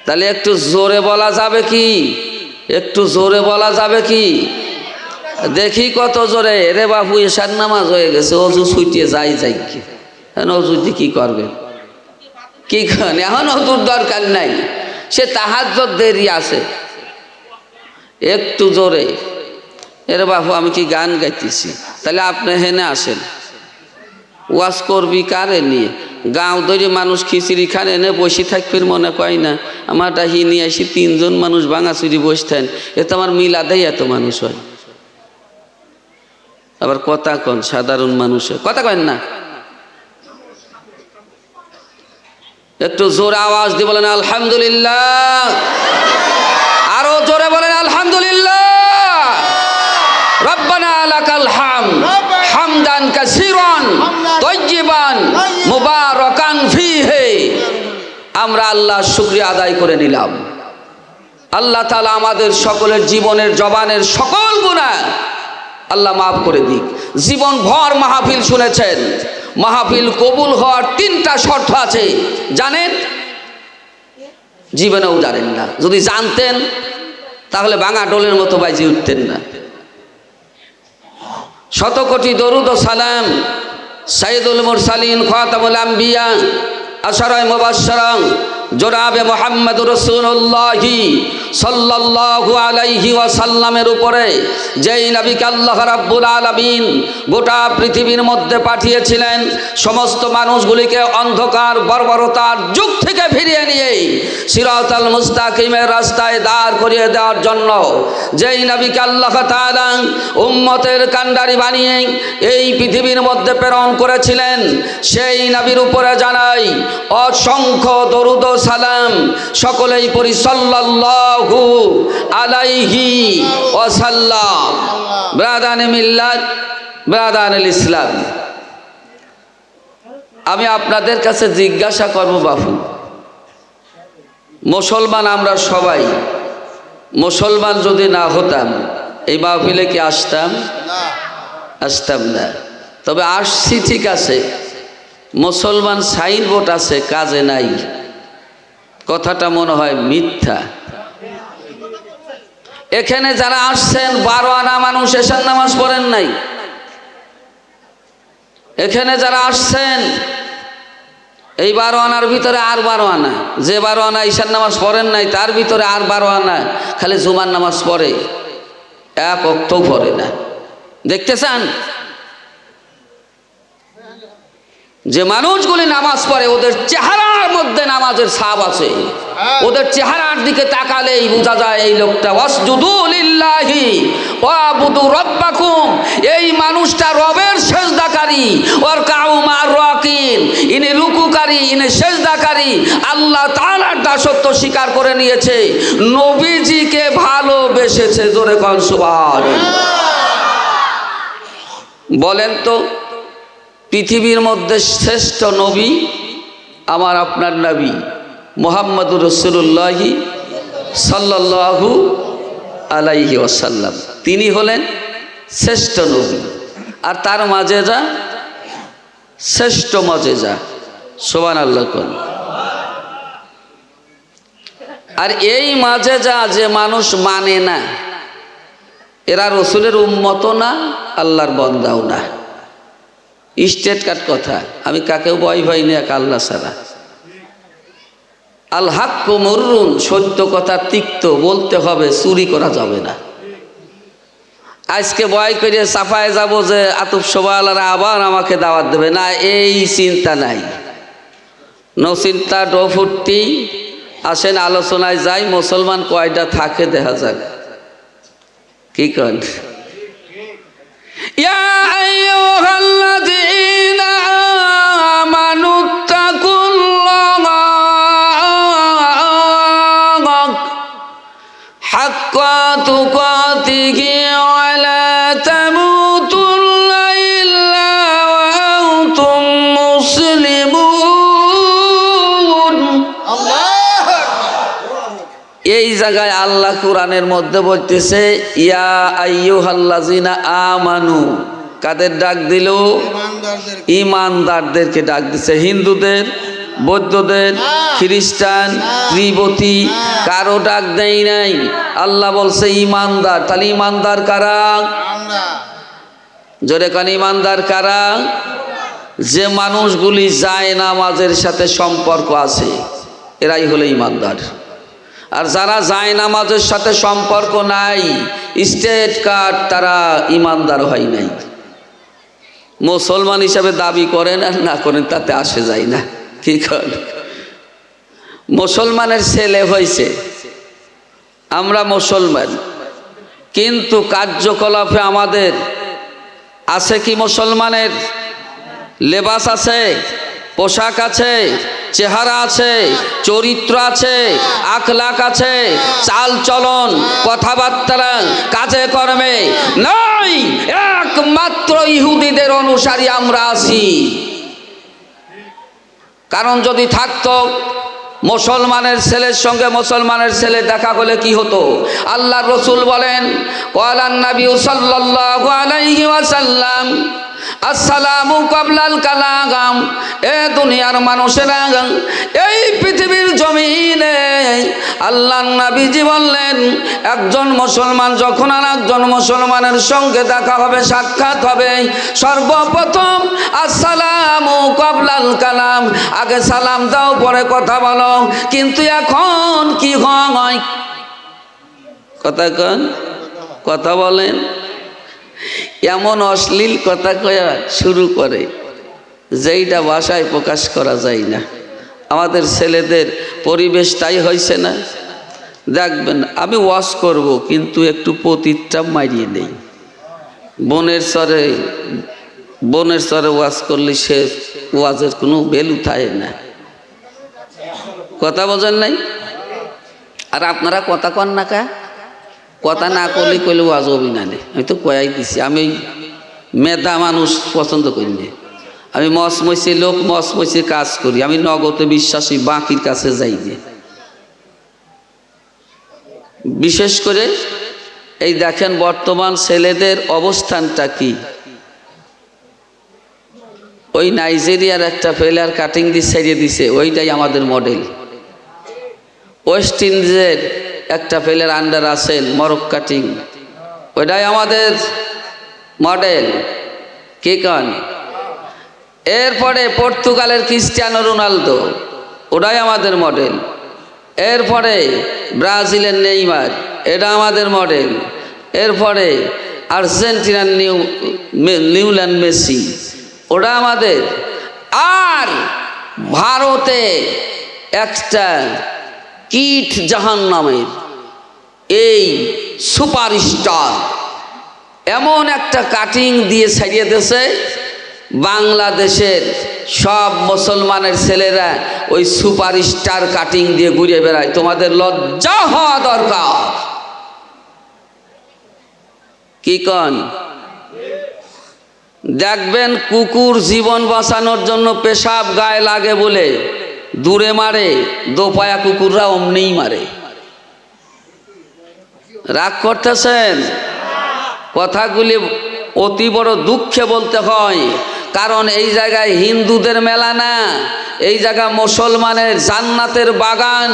তাহলে একটু জোরে বলা যাবে কি? একটু জোরে বলা যাবে কি? দেখি কত জোরে। রে বাবু এশার নামাজ হয়ে গেছে, অজু ছুটিয়ে যাই কি অজু দিয়ে কি করবেন? কি করেন? এখন অজুর দরকার নাই, সে তাহাজ্জুদ দেরি আছে। একটু জোরে। এরে বাবু আমি কি গান গাইতেছি? তাহলে আপনি হেনে আসেন, ওয়াজ করবি কারে নিয়ে? গাঁও ধরে মানুষ খিচুড়ি খান, এনে বসে থাকবে মনে কয় না আমারটা হি নিয়ে আসি 3 জন মানুষ ভাঙাচুরি বসতেন, এতে আমার মিলাদেই এত মানুষ হয়। আবার কথা কন সাধারণ মানুষের কথা কন না, একটু জোরে আওয়াজ দিয়ে বলেন আলহামদুলিল্লাহ। আরো জোরে বলেন আলহামদুলিল্লাহ। রব্বানা লাকাল হামদ হামদান কাসীরান তাইয়িবান মুবারাকান ফীহি। আমরা আল্লাহর শুকরিয়া আদায় করে নিলাম। আল্লাহ তাআলা আমাদের সকলের জীবনের জবানের সকল গুনাহ আল্লাহ মাফ করে দিক। জীবন ভর মাহফিল শুনেছেন, মাহফিল কবুল হওয়ার 3টা শর্ত আছে, জানেন? জীবনেও জানেন না। যদি জানতেন তাহলে ভাঙা ডোলের মতো বাজিয়ে উঠতেন না। 100 কোটি দরুদ ও সালাম সাইয়্যিদুল মুরসালিন খাতামুল আম্বিয়া আশরায়ে মুবাশশারা জনাবে মুহাম্মদুর রাসূলুল্লাহ সাল্লাল্লাহু আলাইহি ওয়াসাল্লামের উপরে, যেই নবীকে আল্লাহ রাব্বুল আলামিন গোটা পৃথিবীর মধ্যে পাঠিয়েছিলেন সমস্ত মানুষগুলিকে অন্ধকার বর্বরতার যুগ থেকে ফিরিয়ে নিয়ে সিরাতাল মুস্তাকিমের রাস্তায় দাঁড় করিয়ে দেওয়ার জন্য, যেই নবীকে আল্লাহ তাআলা উম্মতের কান্ডারি বানিয়ে এই পৃথিবীর মধ্যে প্রেরণ করেছিলেন, সেই নবীর উপরে জানাই অসংখ্য দরুদ ও সালাম। সকলেই পড়ি সাল্লাল্লাহু আলাইহি ওয়াসাল্লাম। ব্রাদানে মিল্লাত, ব্রাদানেল ইসলাম, আমি আপনাদের কাছে জিজ্ঞাসা করব বাবু, মুসলমান আমরা সবাই, মুসলমান যদি না হতাম এই মাহফিলে কি আসতাম? আসতাম না। তবে আসছি ঠিক আছে, মুসলমান সাইনবোর্ড আছে, কাজে নাই, কথাটা মনে হয় মিথ্যা। এখানে যারা আসছেন 12 আনা মানুষ এশার নামাজ পড়েন নাই। এখানে যারা আসছেন এই 12 আনার ভিতরে আর 12 আনা, যে 12 আনা ঈশার নামাজ পড়েন নাই তার ভিতরে আর 12 আনা খালি জুমার নামাজ পড়ে, এক ওয়াক্তও পড়ে না। দেখতে চান? যে মানুষগুলি নামাজ পড়ে ওদের চেহারার মধ্যে নামাজের ছাপ আছে, ওদের চেহারার দিকে তাকালেই বোঝা যায় এই লোকটা ওয়াসজুদু লিল্লাহি ওয়াবুদু রাব্বাকুম, এই মানুষটা রবের সিজদাকারী, ওয়ার কাউমার রাকিন, ইনি রুকুকারী, ইনি সিজদাকারী, আল্লাহ তাআলার দাসত্ব স্বীকার করে নিয়েছে, নবীজিকে ভালোবেসেছে। জোরে কোন সুবহানাল্লাহ। বলেন তো পৃথিবীর মধ্যে শ্রেষ্ঠ নবী আমার আপনার নবী মুহাম্মদুর রাসূলুল্লাহ সাল্লাল্লাহু আলাইহি ওয়াসাল্লাম, তিনি হলেন শ্রেষ্ঠ নবী। আর তার মাজেজা শ্রেষ্ঠ মাজেজা, সুবহানাল্লাহ কোন। আর এই মাজেজা যে মানুষ মানে না, এরা রসুলের উম্মতও না, আল্লাহর বান্দাও না। স্টেট কাট কথা, আমি কাকেও ভয় নেই এক আল্লাহ ছাড়া। আল হাক্কু মুররুন, সত্য কথা তিক্ত, বলতে হবে, চুরি করা যাবে না। আজকে ভয় করে সাফায় যাব যে আতুফ সবালারা আবার আমাকে দাওয়াত দেবে না, এই চিন্তা নাই। নো চিন্তা ডো ফুর্তি। আসেন আলোচনায় যাই, মুসলমান কয়টা থাকে দেখা যাক, কি কন? ইয়া আইয়ুহাল্লাযীনা আমানুত্তাকুল্লাহা হাক্কা তুকাতিহি ওয়া লা তামুতুন্না ইল্লা ওয়া আনতুম মুসলিমুন। এই জায়গায় আল্লাহ কোরআনের মধ্যে বলতেছে ইয়া আইয়ুহাল্লাযীনা আমানু, কাদের ডাক দিল? ইমানদারদেরকে ডাক দিছে। হিন্দুদের বৌদ্ধদের, খ্রিস্টান, ত্রিবতী, কারো ডাক দেয় নাই। আল্লাহ বলছে ইমানদার। তাহলে ইমানদার কারা? জোরে কান, ইমানদার কারা? যে মানুষগুলি যায় নামাজের সাথে সম্পর্ক আছে, এরাই হলো ইমানদার। আর যারা যায় নামাজের সাথে সম্পর্ক নাই, স্টেট কার্ড, তারা ইমানদার হয় নাই। মুসলমান হিসাবে দাবি করেন আর না করেন তাতে আসে যায় না। কি করেন? মুসলমানের ছেলে হয়েছে, আমরা মুসলমান, কিন্তু কার্যকলাপে আমাদের আছে কি মুসলমানের? লেবাস আছে, পোশাক আছে, চেহারা আছে, চরিত্র আছে, আখলাক আছে, চাল চলন, কথাবার্তা, কাজে কর্মে নাই। একমাত্র ইহুদিদের অনুসারী আমরা আছি। কারণ যদি থাকতো মুসলমানের ছেলের সঙ্গে মুসলমানের ছেলে দেখা হলে কি হতো? আল্লাহর রাসূল বলেন, ওয়ালান নবী সাল্লাল্লাহু আলাইহি ওয়াসাল্লাম আসসালামু কাবলাল কালাম। এ দুনিয়ার মানুষেরা, এই পৃথিবীর জমিনে আল্লাহর নবীজি বললেন, একজন মুসলমান যখন আর একজন মুসলমানের সঙ্গে দেখা হবে, সাক্ষাৎ হবে, সর্বপ্রথম আসসালামু কাবলাল কালাম, আগে সালাম দাও, পরে কথা বলো। কিন্তু এখন কি হয়? কথা কন, কথা বলেন। এমন অশ্লীল কথা কয়া শুরু করে যেইটা ভাষায় প্রকাশ করা যায় না। আমাদের ছেলেদের পরিবেশ তাই হয়েছে না? দেখবেন, আমি ওয়াজ করব কিন্তু একটু পতিতটা মারিয়ে নেই। বনের স্বরে ওয়াজ করলে সে ওয়াজের কোনো ভ্যালু থাকে না। কথা বোঝেন নাই? আর আপনারা কথা কন না কা? কথা না করলে কইলে ওয়াজ হবি না। আমি তো কয়াই দিছি, আমি মেধা মানুষ পছন্দ করি না। আমি মসমসি লোক, মসমসি কাজ করি। আমি নগদে বিশ্বাসী, বাকির কাছে যাই না। বিশেষ করে এই দেখেন বর্তমান ছেলেদের অবস্থানটা কি। ওই নাইজেরিয়ার একটা ফেলার কাটিং দিয়ে ছেড়ে দিছে, ওইটাই আমাদের মডেল। ওয়েস্ট ইন্ডিজের একটা ফেলের আন্ডার আছেন মরক কাটিং, ওইটাই আমাদের মডেল। কি কন? এরপরে পর্তুগালের ক্রিস্টিয়ানো রোনালদো, ওটাই আমাদের মডেল। এরপরে ব্রাজিলের নেইমার, এটা আমাদের মডেল। এরপরে আর্জেন্টিনার লিওনেল মেসি, ওটা আমাদের। আর ভারতে একটা কিট জাহান নামের এই সুপারস্টার এমন একটা কাটিং দিয়ে ছাড়িয়ে দিয়েছে, বাংলাদেশের সব মুসলমানের ছেলেরা ওই সুপারস্টার কাটিং দিয়ে ঘুরে বেড়ায়। তোমাদের লজ্জা হওয়া দরকার। কি কন? দেখবেন কুকুর জীবন বাঁচানোর জন্য পেশাব গায়ে লাগে বলে দূরে মারে, দোপায়া কুকুররা অমনিই মারে। রাগ করতেছেন? কথাগুলি অতি বড় দুঃখে বলতে হয়, কারণ এই জায়গায় হিন্দুদের মেলা না, এই জায়গা মুসলমানের জান্নাতের বাগান।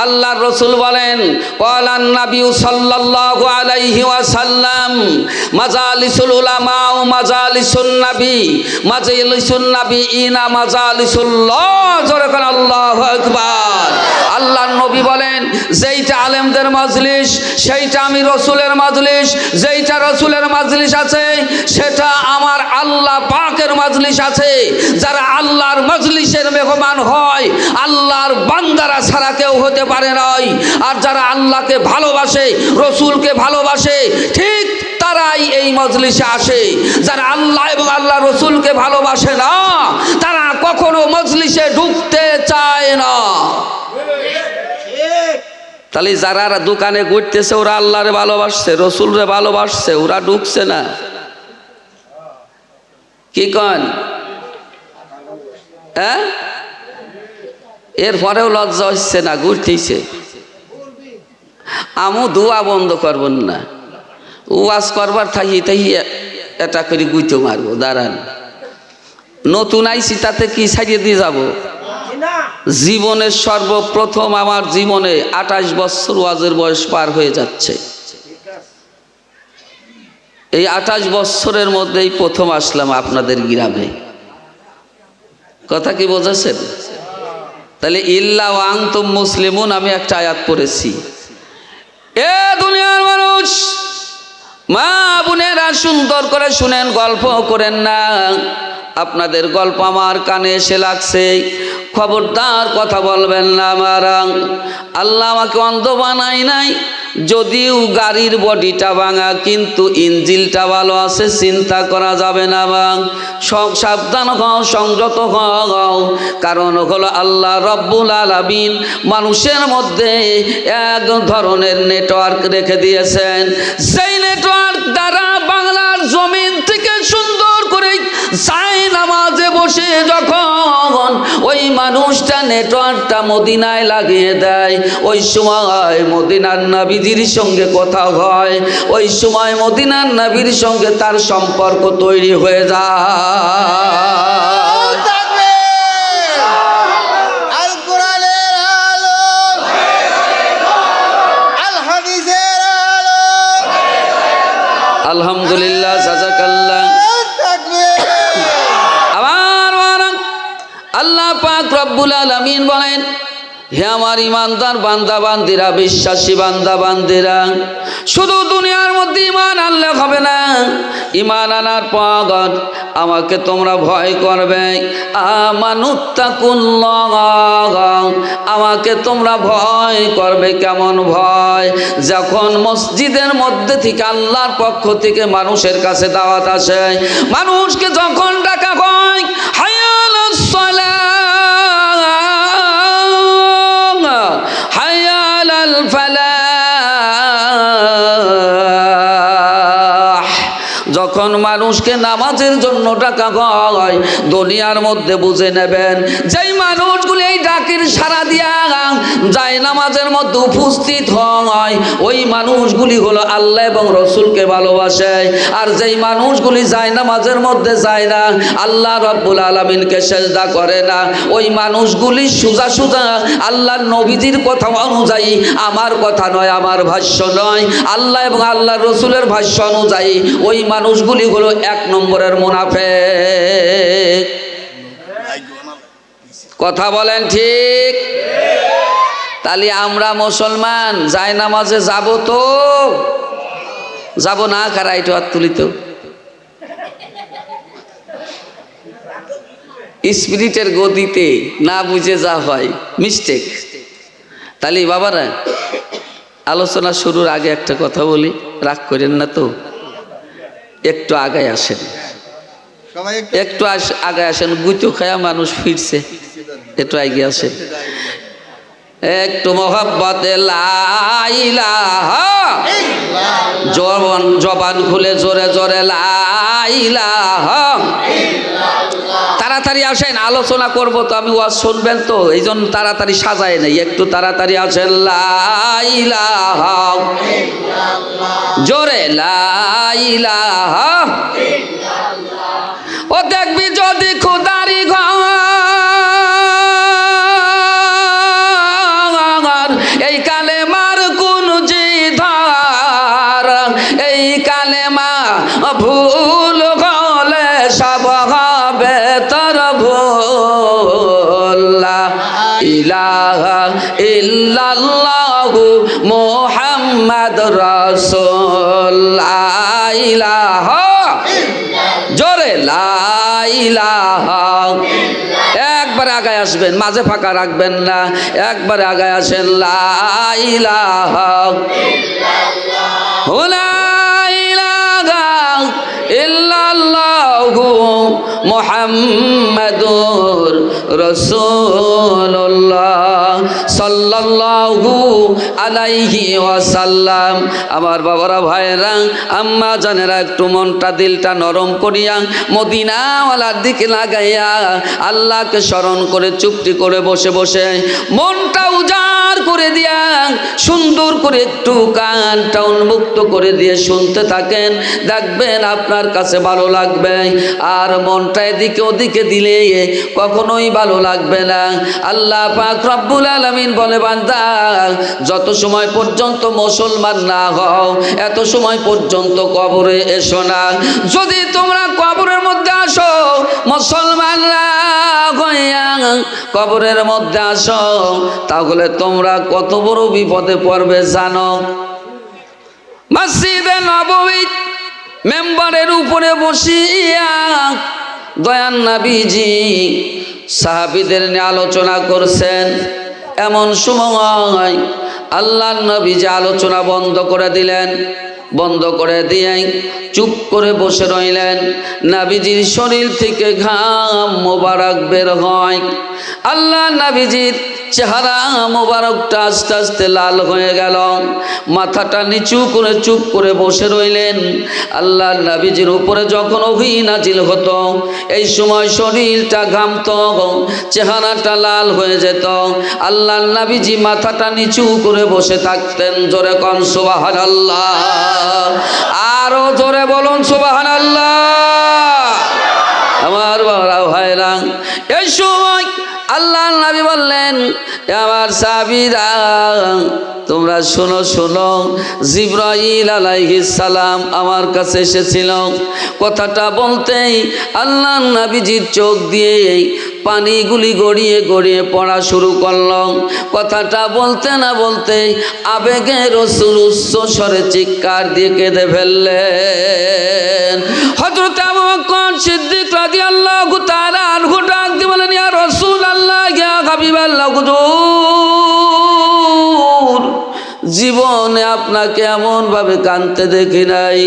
আল্লাহর রাসূল বলেন, ক্বালান নবী সাল্লাল্লাহু আলাইহি ওয়াসাল্লাম, মাজালিসুল উলামা ও মাজালিসুন নবী, মাজালিসুন নবীনা মাজালিসুল্লাহ। জোরে বলেন আল্লাহু আকবার। আল্লাহর নবী বলেন, যেইটা আলেমদের মজলিস সেইটা আমি রাসূলের মজলিস, যেইটা রাসূলের মজলিস আছে সেটা আমার আল্লাহ পাকের মজলিস আছে। যারা আল্লাহর মজলিসের মেহমান হয়, আল্লাহর বান্দারা ছাড়া কেউ হতে পারে নাই। আর যারা আল্লাহকে ভালোবাসে, রসুলকে ভালোবাসে, ঠিক তারাই এই মজলিসে আসে। যারা আল্লাহ এবং আল্লাহ রসুলকে ভালোবাসে না, তারা কখনো মজলিসে ঢুকতে চায় না। তাহলে যারা দোকানে ঘুরতেছে ওরা আল্লাহরে ভালোবাসছে, রসুলরে ভালোবাসছে, ওরা ঢুকছে না। কি কন? হ্যাঁ, এরপরেও লজ্জা হচ্ছে না, ঘুরতেছে। আমু দোয়া বন্ধ করবেন না, ওয়াজ করবার থাকি তাই এটা করে গুইতে মারবো। দাঁড়ান, নতুন আইসি তাতে কি ছাড়িয়ে দিয়ে যাবো? জীবনের সর্বপ্রথম আমার জীবনে 28 বছর ওয়াজের বয়স পার হয়ে যাচ্ছে। এই 28 বছরের মধ্যেই প্রথম আসলাম আপনাদের গ্রামে। কথা কি বোঝাছেন? তাহলে ইল্লা ওয়া আনতুম মুসলিমুন আমি একটা আয়াত পড়েছি। এ দুনিয়ার মানুষ, মা বোনেরা সুন্দর করে শুনেন, গল্প করেন না। আপনাদের গল্প আমার কানে এসে লাগছে, খবরদার কথা বলবেন না। আমার আল্লাহ আমাকে অন্ধ বানাই নাই, যদিও গাড়ির বডিটা ভাঙা কিন্তু ইঞ্জিলটা ভালো আছে, চিন্তা করা যাবে না। সব সাবধান হও, সংযত হও, কারণ হলো আল্লাহ রব্বুল আলামিন মানুষের মধ্যে এক ধরনের নেটওয়ার্ক রেখে দিয়েছেন, সেই নেটওয়ার্ক দ্বারা বাংলার জমিন থেকে সুন্দর করে যায় নামাজে বসে যখন ওই মানুষটা নেটওয়ার্কটা মদিনায় লাগিয়ে দেয়, ওই সময় মদিনার নবীজির সঙ্গে কথা হয়, ওই সময় মদিনার নবীর সঙ্গে তার সম্পর্ক তৈরি হয়ে যায়। আলহামদুলিল্লাহ, জাযাকাল্লাহ। আল্লাহ পাক রব্বুল আলামিন বলেন, হে আমার ইমানদার বান্দা বান্দিরা, বিশ্বাসী বান্দা বান্দিরা, শুধু দুনিয়ার মধ্যে ইমান আনলে হবে না, ইমান আনার পর আমাকে তোমরা ভয় করবে। আমানুত্তাকুল্লাহ, আমাকে তোমরা ভয় করবে। কেমন ভয়? যখন মসজিদের মধ্যে থেকে আল্লাহর পক্ষ থেকে মানুষের কাছে দাওয়াত আসে, মানুষকে যখন ডাকা হয় হাইয়া আলাস সালাহ, হাইয়া আলাল ফালাহ, যখন মানুষকে নামাজের জন্য ডাকা হয়, দুনিয়ার মধ্যে বুঝে নেবেন যেই মানুষগুলি এই ডাকের সাড়া দিয়া যায় নামাজের মধ্যে উপস্থিত হয়, ওই মানুষগুলি হলো আল্লাহ এবং রসুলকে ভালোবাসে। আর যেই মানুষগুলি যায় নামাজের মধ্যে যায় না, আল্লাহ রব্বুল আলামিনকে সেজদা করে না, ওই মানুষগুলি সোজা সোজা আল্লাহর নবীজির কথা অনুযায়ী, আমার কথা নয়, আমার ভাষ্য নয়, আল্লাহ এবং আল্লাহর রসুলের ভাষ্য অনুযায়ী ওই মানুষগুলি হলো 1 নম্বরের মুনাফিক। কথা বলেন ঠিক? তাহলে আমরা মুসলমান যাই নামাজে যাব তো যাব না? কারা একটু হাত তুলিত। স্পিরিটের গতিতে না বুঝে যা হয় মিস্টেক। তাহলে বাবারা, আলোচনা শুরুর আগে একটা কথা বলি, রাগ করেন না তো, একটু আগায় আসেন, একটু আগায় আসেন। গুতো খায়া মানুষ ফিরছে, একটু আগে আসেন। একটু মোহাব্বতে লা ইলাহা, জবান খুলে জোরে জোরে লা ইলাহা। তাড়াতাড়ি আসেন, আলোচনা করব তো, আমি ওয়াজ শুনবেন তো, এই জন্য তাড়াতাড়ি সাজায় নেই, একটু তাড়াতাড়ি আসেন। লা ইলাহা, জোরে লা ইলাহা। ও দেখবি যদি খুদারি ঘর এই কালেমার কোন জিধার, এই কালেমা ভুল হলে সব হবে তোর ভুল। লা ইলাহা ইল্লাল্লাহু মুহাম্মাদ রাসূল। লা ইলাহা, জোরে লা ইলাহা। একবারে আগায় আসবেন, মাঝে ফাঁকা রাখবেন না, একবারে আগায় আসেন। লা ইলাহা ইল্লাল্লাহু মুহাম্মাদুর রাসূলুল্লাহ সাল্লাল্লাহু আলাইহি ওয়াসাল্লাম। আমার বাবারা, ভাইরা, আম্মা জানেরা, একটু মনটা দিলটা নরম করিয়া মদিনাওয়ালার দিকে লাগাইয়া আল্লাহকে স্মরণ করে চুপটি করে বসে বসে মনটা উজাড় করে দিয়া সুন্দর করে একটু কানটা উন্মুক্ত করে দিয়ে শুনতে থাকেন, দেখবেন আপনার কাছে ভালো লাগবে। আর মনটা মুখটা এদিকে ওদিকে দিলে কখনোই ভালো লাগবে না। আল্লাহ পাক রব্বুল আলামিন বলে, বান্দা যত সময় পর্যন্ত মুসলমান না হও এত সময় পর্যন্ত কবরে এসো না। যদি তোমরা কবরের মধ্যে আসো মুসলমান না হইয়া কবরের মধ্যে আসো, তাহলে তোমরা কত বড় বিপদে পড়বে জানো? মসজিদে নববী মেম্বারের উপরে বসিয়া দয়ান নবীজি সাহাবীদের নিয়ে আলোচনা করছেন। এমন সময় আল্লাহর নবী যে আলোচনা বন্ধ করে দিলেন, বন্ধ করে দিয়ে চুপ করে বসে রইলেন। নবীজির শরীর থেকে ঘাম মোবারক বের হয়। আল্লাহ নবীজির চেহারা মোবারকটা আস্তে আস্তে লাল হয়ে গেল। মাথাটা নিচু করে চুপ করে বসে রইলেন। আল্লাহ নবীজির উপরে যখন ওহী নাজিল হতো এই সময় শরীরটা ঘামতো, চেহারাটা লাল হয়ে যেত। আল্লাহ নবীজি মাথাটা নিচু করে বসে থাকতেন। জোরে কোন সুবহানাল্লাহ, আরো জোরে বলুন সুবহানাল্লাহ। আমার বাবা ভাইরা, এই সময় আল্লাহ নবী বললেন, আমার সাহাবীরা তোমরা শোনো শোনো, জিবরাইল আলাইহিস সালাম আমার কাছে এসেছিল। কথাটা বলতেই আল্লাহ নবীজির চোখ দিয়ে পানিগুলি গড়িয়ে গড়িয়ে পড়া শুরু করল। কথাটা বলতে না বলতে আবেগে রাসূল উচ্চ স্বরে চিৎকার দিয়ে কেঁদে ফেললেন। হযরত আবু বকর সিদ্দিক রাদিয়াল্লাহু তাআলা আনহু ডাক দিয়ে বলেন, ইয়া রাসূলুল্লাহ, ইয়া হাবিবাল্লাহ, হুজুর জীবনে আপনাকে এমন ভাবে কাঁদতে দেখি নাই।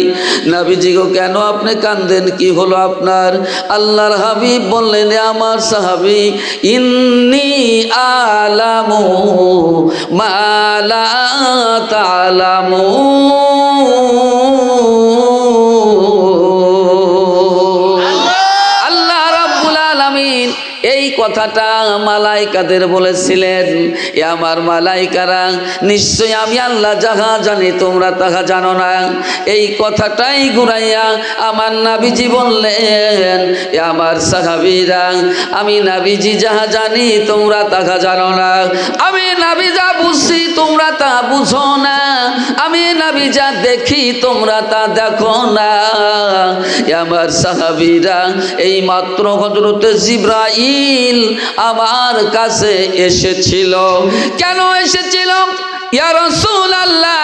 নবীজি গো, কেন আপনি কাঁদেন? কি হলো আপনার? আল্লাহর হাবিব বললেন, আমার সাহাবী, ইন্নী আলামু মা লা তা'লামুন। আল্লাহ রাব্বুল আলামিন এই কথাটা মালাইকাদের বলেছিলেন, এ আমার মালাইকারা, নিশ্চয় আমি আল্লাহ যাহা জানি তোমরা তাহা জানো না। এই কথাটাই ঘুরাইয়া আমার নবীজি বললেন, এ আমার সাহাবীরা, আমি নবীজি যাহা জানি তোমরা তাহা জানো না। আমি নবী যা বুঝছি তোমরা তা বুঝো না। আমি নবী যা দেখি তোমরা তা দেখো না। এ আমার সাহাবীরা, এই মাত্র হযরত জিবরাইল আমার কাছে এসেছিল। কেন এসেছিল? ইয়া রাসূলুল্লাহ,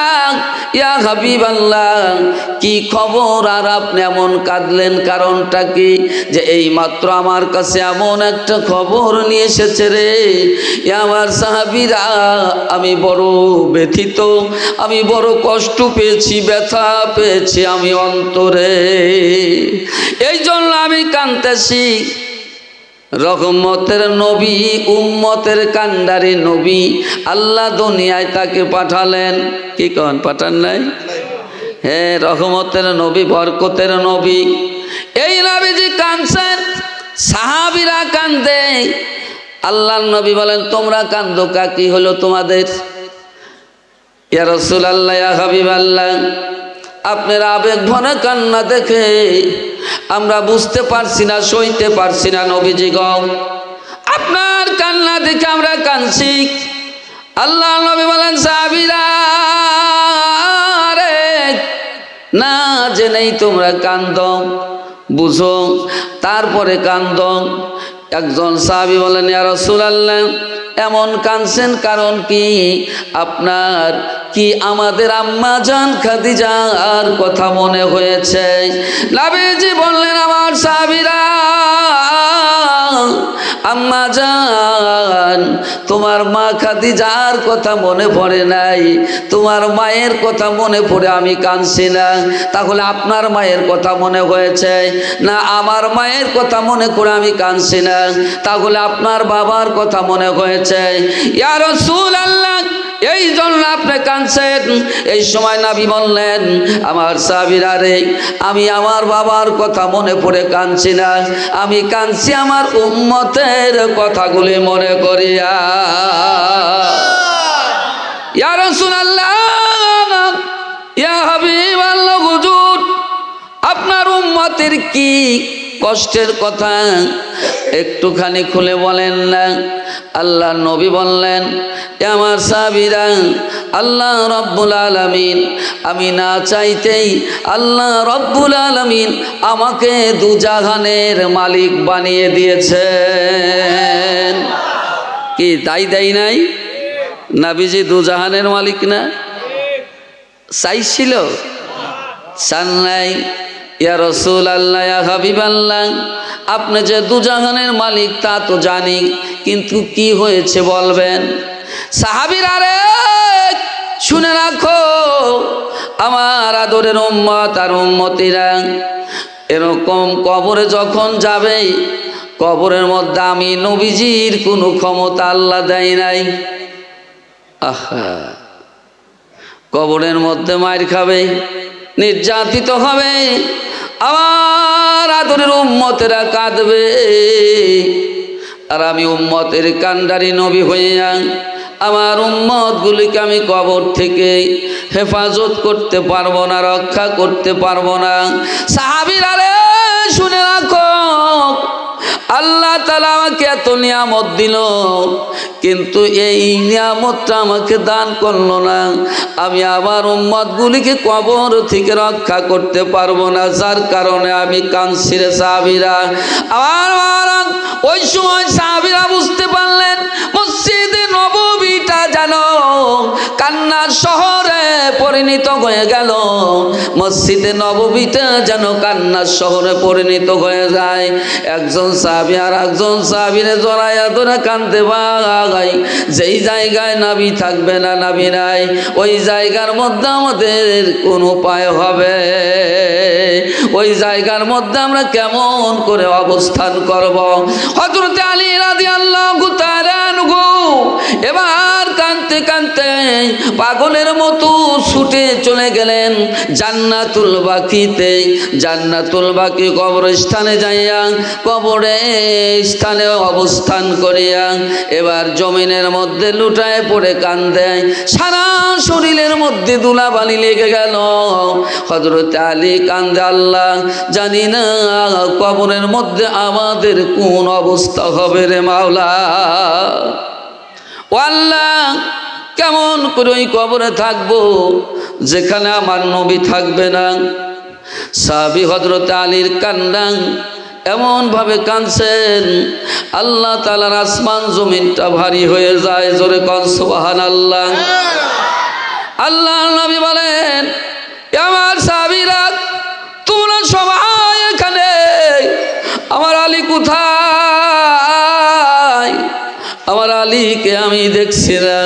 ইয়া হাবিবাল্লাহ, কি খবর আর আপনি এমন কাঁদলেন? কারণটা কি? যে এই মাত্র আমার কাছে এমন একটা খবর নিয়ে এসেছে রে। আমার সাহাবীরা, আমি বড় ব্যথিত, আমি বড় কষ্ট পেয়েছি, ব্যথা পেয়েছি আমি অন্তরে, এই জন্য আমি কাঁদতেছি। রহমতের নবী, উম্মতের কান্ডারি নবী, আল্লাহ দুনিয়ায় তাকে পাঠালেন। কি কন, পাঠান নাই? হ্যাঁ, রহমতের নবী, বরকতের নবী। এই নবীজি কাঁদছেন, সাহাবীরা কান্দে। আল্লাহর নবী বলেন, তোমরা কান্দো কা? কি হলো তোমাদের? ইয়া রাসূলুল্লাহ, ইয়া হাবিবাল্লাহ, আপনার আবেগ ভরা কান্না দেখে আমরা বুঝতে পারছি না, সইতে পারছি না নবীজি গো। আপনার কান্না দেখে আমরা কাঁদছি। আল্লাহ নবী বলেন, সাহাবীরা রে, না জেনেই তোমরা কান্দো, বুঝো তারপরে কান্দো। একজন সাহাবী বলেন, ইয়া রাসূলুল্লাহ, এমন কাঁদছেন কারণ কি? আপনার কি আমাদের আম্মা জান খাদিজার কথা মনে হয়েছে? নবীজি বললেন, আমার সাহাবীরা, আম্মা জান, তোমার মা খাদিজার কথা মনে পড়ে নাই, তোমার মায়ের কথা মনে পড়ে আমি কাঁদছি না। তাহলে আপনার মায়ের কথা মনে হয়েছে না? আমার মায়ের কথা মনে করে আমি কাঁদছি না, তাহলে আপনার বাবার কথা মনে হয়েছে। ইয়া রাসূলুল্লাহ, এই জন্য আপনি কাঁদছেন। এই সময় নবী বললেন, আমার সাহাবীরা রে, আমি আমার বাবার কথা মনে পড়ে কাঁদছি না, আমি কাঁদছি আমার উম্মতের কথাগুলি মনে করিয়া। ইয়া রাসূলুল্লাহ, ইয়া হাবিবাল্লাহ, হুজুর আপনার উম্মতের কি কষ্টের কথা একটুখানি খুলে বলেন না। আল্লাহ নবী বললেন, আমার সাহাবীরা, আল্লাহ রব্বুল আলামিন আমি না চাইতেই আল্লাহ রব্বুল আলামিন আমাকে দুজাহানের মালিক বানিয়ে দিয়েছেন। কি তাই দেয় নাই? নবীজি দুজাহানের মালিক না? চাইছিল? চান নাই? ইয়া রাসূল আল্লাহ, ইয়া হাবিব আল্লাহ, আপনি যে দুজাহানের মালিক তা তো জানি, কিন্তু কি হয়েছে বলবেন? সাহাবীরা রে শুনে রাখো, আমার আদরের উম্মত আর উম্মতিরা, এরকম কবরে যখন যাবে, কবরের মধ্যে আমি নবীজির কোনো ক্ষমতা আল্লাহ দেয় নাই। আহা, কবরের মধ্যে মার খাবে, নির্যাতিত হবে, আমার আদরের উম্মতেরা কাঁদবে, আর আমি উম্মতের কান্ডারি নবী হইয়া আমার উম্মতগুলিকে আমি কবর থেকে হেফাজত করতে পারবো না, রক্ষা করতে পারবো না। সাহাবীরা রে শুনে রাখো, আল্লাহ তাআলা আমাকে এত নিয়ামত দিল, কিন্তু এই নিয়ামতটা আমাকে দান করলো না। আমি আমার উম্মতগুলিকে কবর থেকে রক্ষা করতে পারবো না, যার কারণে আমি কাঁদছি রে সাহাবীরা। আমার ওই সময় সাহাবীরা বুঝতে পারলেন, মসজিদে নববীটা যেন কান্নার শহরে পরিণত হয়ে গেল। মসজিদে নববীটা যেন কান্নার শহরে পরিণত হয়ে যায়। একজন সাহাবী আর একজন সাহাবীরে জড়াইয়া ধরে কাঁদতে ভাগাই, যেই জায়গায় নবী থাকবে না, নবী নাই, ওই জায়গার মধ্যে আমাদের কোন উপায় হবে? ওই জায়গার মধ্যে আমরা কেমন করে অবস্থান করব? হযরত আলী রাদিয়াল্লাহু তাআলা আনহু এবার কাঁদতে কাঁদতে পাগলের মতো ছুটে চলে গেলেন জান্নাতুল বাকিতে। জান্নাতুল বাকি কবরস্থানে যাইয়া কবরে স্থানে অবস্থান করিয়া এবার জমিনের মধ্যে লুটায় পড়ে কান্দে, সারা শরীরের মধ্যে ধুলাবালি লেগে গেল। হযরত আলী কান্দে, আল্লাহ জানি না কবরের মধ্যে আমাদের কোন অবস্থা হবে রে মাওলা। ও আল্লাহ, কেমন করে ওই কবরে থাকবো যেখানে আমার নবী থাকবে না? সাহাবী হযরত আলীর কান্না এমন ভাবে কাঁদছেন, আল্লাহ তাআলার আসমান জমিনটা ভারী হয়ে যায়। জোরে কোন সুবহানাল্লাহ। আল্লাহ নবী বলেন, আমার সাহাবীরা তোমরা সবাই এখানে, আমার আলী কোথায়? আমার আলীকে আমি দেখছি না।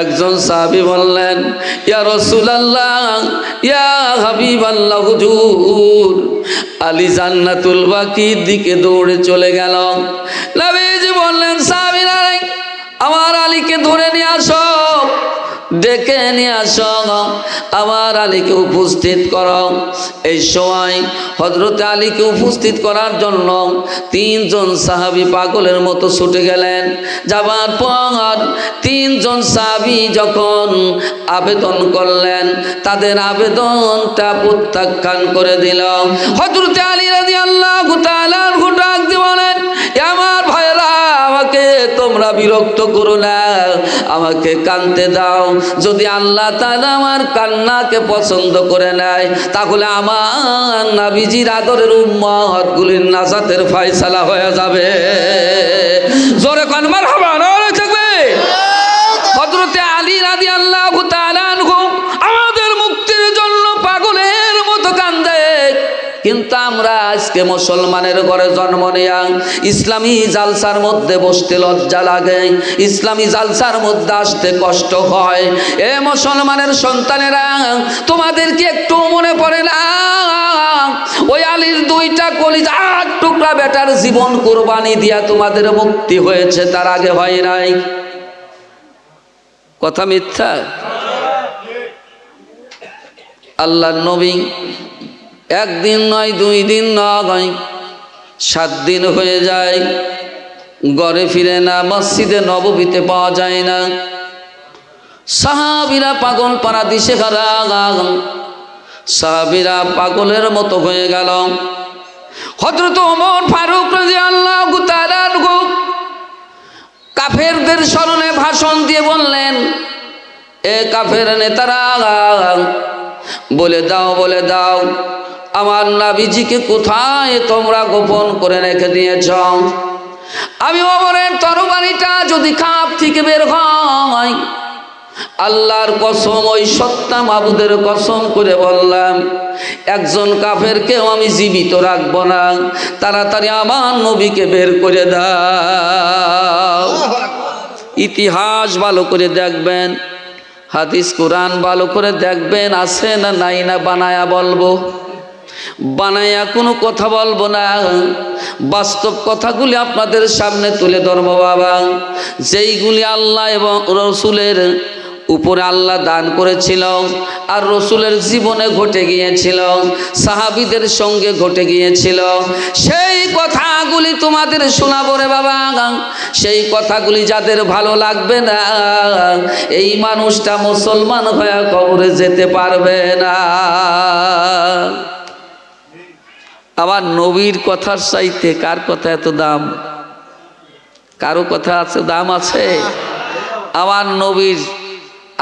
একজন সাহাবী বললেন, ইয়া রাসূলুল্লাহ, ইয়া হাবিবাল্লাহ, হুজুর আলী জান্নাতুল বাকির দিকে দৌড়ে চলে গেল। নবীজি বললেন, সাহাবীরা আমার আলীকে ধরে নিয়ে আসো, ডেকে নিয়ে আসো, আমার আলীকে উপস্থিত করো। এই সময় হযরত আলীকে উপস্থিত করার জন্য তিনজন সাহাবী পাগলের মতো ছুটে গেলেন। যাবার পর তিনজন সাহাবী যখন আবেদন করলেন, তাদের আবেদনটা প্রত্যাখ্যান করে দিল। হযরত আলী রাদিয়াল্লাহু তাআলা ডাক দিয়ে বলেন, আমার ভাইরা, আমাকে তোমরা বিরক্ত করো না, আমাকে কাঁদতে দাও। যদি আল্লাহ তাআলা আমার কান্নাকে পছন্দ করে নেয়, তাহলে আমার নবীজির আদরের উম্মতগুলির নাজাতের ফয়সালা হয়ে যাবে। জোরে কোন মারহাবা, নারে তাকবীর। হযরত আলী রাদিয়াল্লাহু তাআলা আনহু আমাদের মুক্তির জন্য পাগলের মতো কান্দে, কিন্তু আমরা আজকে মুসলমানের ঘরে জন্ম নেয়া ইসলামী জালসার মধ্যে বসতে লজ্জা লাগে, ইসলামী জালসার মধ্যে আসতে কষ্ট হয়। এ মুসলমানের সন্তানেরা, তোমাদেরকে একটু মনে পড়ে না ওই আলীর দুইটা কলিজার টুকরা বেটার জীবন কুরবানি দিয়া তোমাদের মুক্তি হয়েছে, তার আগে হয় নাই? কথা মিথ্যা? আল্লাহর নবী একদিন নয়, 2 দিন নয়, 7 দিন হয়ে যায়, ঘরে ফিরে না, মসজিদে নববীতে পাওয়া যায় না। সাহাবীরা পাগল পারা দিশেহারা, সাহাবীরা পাগলের মতো হয়ে গেল। হযরত ওমর ফারুক রাদিয়াল্লাহু তাআলা আনহু কাফেরদের স্মরণে ভাষণ দিয়ে বললেন, এ কাফের নেতারা, বলে দাও আমার নবীজিকে কোথায় তোমরা গোপন করে রেখে দিয়েছ? আমি ওমরের তরবারিটা যদি খাপ থেকে বের হয়, আল্লাহর কসম, ওই সত্তা মাবুদের কসম করে বললাম, একজন কাফেরকেও আমি জীবিত রাখবো না। তাড়াতাড়ি আমার নবীকে বের করে দাও। ইতিহাস ভালো করে দেখবেন, হাদিস কোরআন ভালো করে দেখবেন, আছে না নাই না বানায়া বলবো, বানায়া কোনো কথা বলবো না, বাস্তব কথাগুলি আপনাদের সামনে তুলে ধরবো বাবা, যেইগুলি আল্লাহ এবং রসুলের উপরে আল্লাহ দান করেছিল আর রসুলের জীবনে ঘটে গিয়েছিল, সাহাবীদের সঙ্গে ঘটে গিয়েছিল। সেই কথাগুলি তোমাদের শোনাবো রে বাবা। সেই কথাগুলি যাদের ভালো লাগবে না, এই মানুষটা মুসলমান হয়ে কবরে যেতে পারবে না। আবার নবীর কথার চাইতে কার কথা এত দাম? কারো কথা আছে দাম আছে? আমার নবীর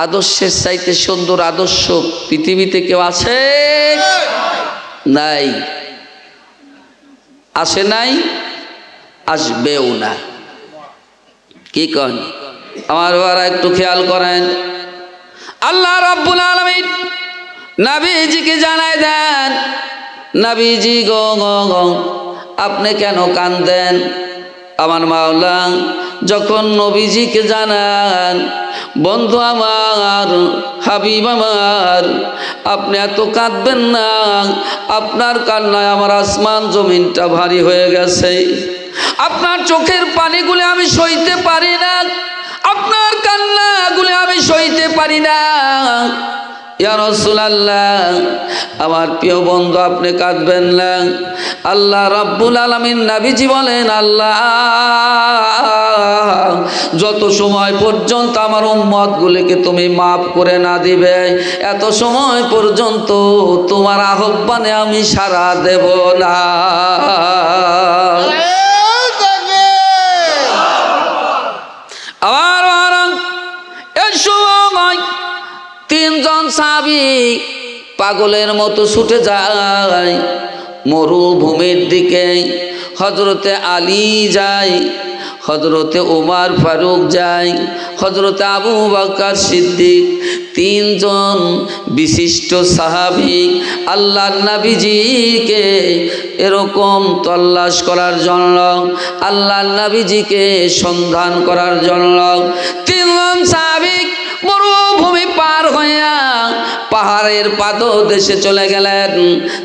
আদর্শের চাইতে সুন্দর আদর্শ পৃথিবীতে কেউ আছে? নাই, আসে নাই, আসবেও না। কি কন আমার বাবা, একটু খেয়াল করেন। আল্লাহ রাব্বুল আলামিন নবীজিকে জানায় দেন, নবীজি গো আপনি কেন কাঁদেন? আমার মাওলা যখন নবীজিকে জানান, বন্ধু আমার, হাবিব আমার, আপনি এত কাঁদবেন না, আপনার কান্নায় আমার আসমান জমিনটা ভারী হয়ে গেছে, আপনার চোখের পানিগুলি আমি সইতে পারি না, আপনার কান্নাগুলি আমি সইতে পারি না। ইয়া রাসূলুল্লাহ, আমার প্রিয় বন্ধু আপনি কাঁদবেন না। আল্লাহ রাব্বুল আলামিন নবীজি বলেন, আল্লাহ যত সময় পর্যন্ত আমার উম্মতগুলিকে তুমি মাফ করে না দিবে, এত সময় পর্যন্ত তোমার আহ্বানে আমি সাড়া দেব না। আবার এই সময় তিনজন সাহাবী পাগলের মতো ছুটে যায় মরুভূমির দিকে। হযরতে আলী যায়, হযরতে ওমর ফারুক যায়, হযরতে আবু বকর সিদ্দিক, তিনজন বিশিষ্ট সাহাবী আল্লাহর নবীজিকে এরকম তল্লাশ করার জন্য, আল্লাহর নবীজিকে সন্ধান করার জন্য তিনজন সাহাবী মরুভূমি পার হইয়া পাহাড়ের পাদদেশে চলে গেলেন।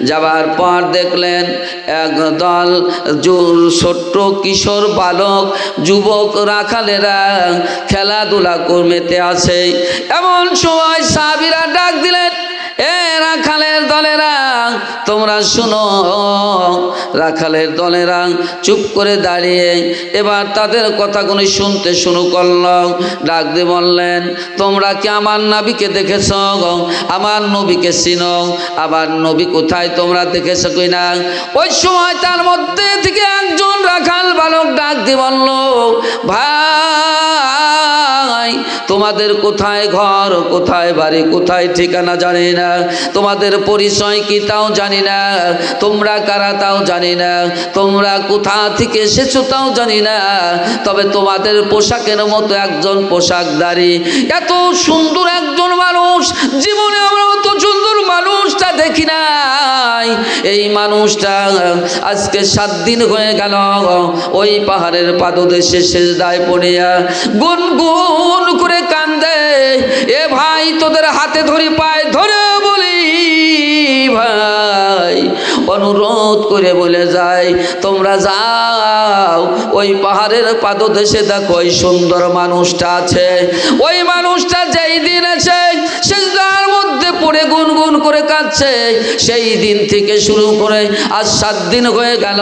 যাবার পর দেখলেন একদল ছোট্ট কিশোর বালক যুবক রাখালেরা খেলাধুলা করতে আছে। এমন সময় সাহাবীরা ডাক দিলেন, এ রাখালের দলেরা তোমরা শুনো। রাখালের দলেরা চুপ করে দাঁড়িয়ে এবার তাদের কথাগুলি শুনতে শুরু করল। ডাক দিয়ে বললেন, তোমরা কি আমার নবীকে দেখেছ? আমার নবীকে চিনো? আমার নবী কোথায় তোমরা দেখেছ কিনা? ওই সময় তার মধ্যে থেকে একজন রাখাল বালক ডাক দিয়ে বলল, ভাই তোমাদের কোথায় ঘর, কোথায় বাড়ি, কোথায় ঠিকানা জানি না, তোমাদের পরিচয় কি তাও জানি না, তোমরা কারা তাও জানি না, তোমরা কোথা থেকে এসেছো তাও জানি না, তবে তোমাদের পোশাকের মতো একজন পোশাকধারী, এত সুন্দর একজন মানুষ জীবনে আমরা অত সুন্দর মানুষটা দেখি নাই। এই মানুষটা আজকে 7 দিন হয়ে গেল ওই পাহাড়ের পাদদেশে সেজদায় পড়িয়া গুনগুন করে কান্দে। এ ভাই তোদের হাতে ধরি, পায়ে ধরে বলি ভাই, অনুরোধ করে বলে যায়, তোমরা যাও ওই পাহাড়ের পাদদেশে দেখো ওই সুন্দর মানুষটা আছে। ওই মানুষটা যেই দিন আছে সেজদার মধ্যে পড়ে গুনগুন করে কাঁদছে, সেই দিন থেকে শুরু করে আজ 7 দিন হয়ে গেল।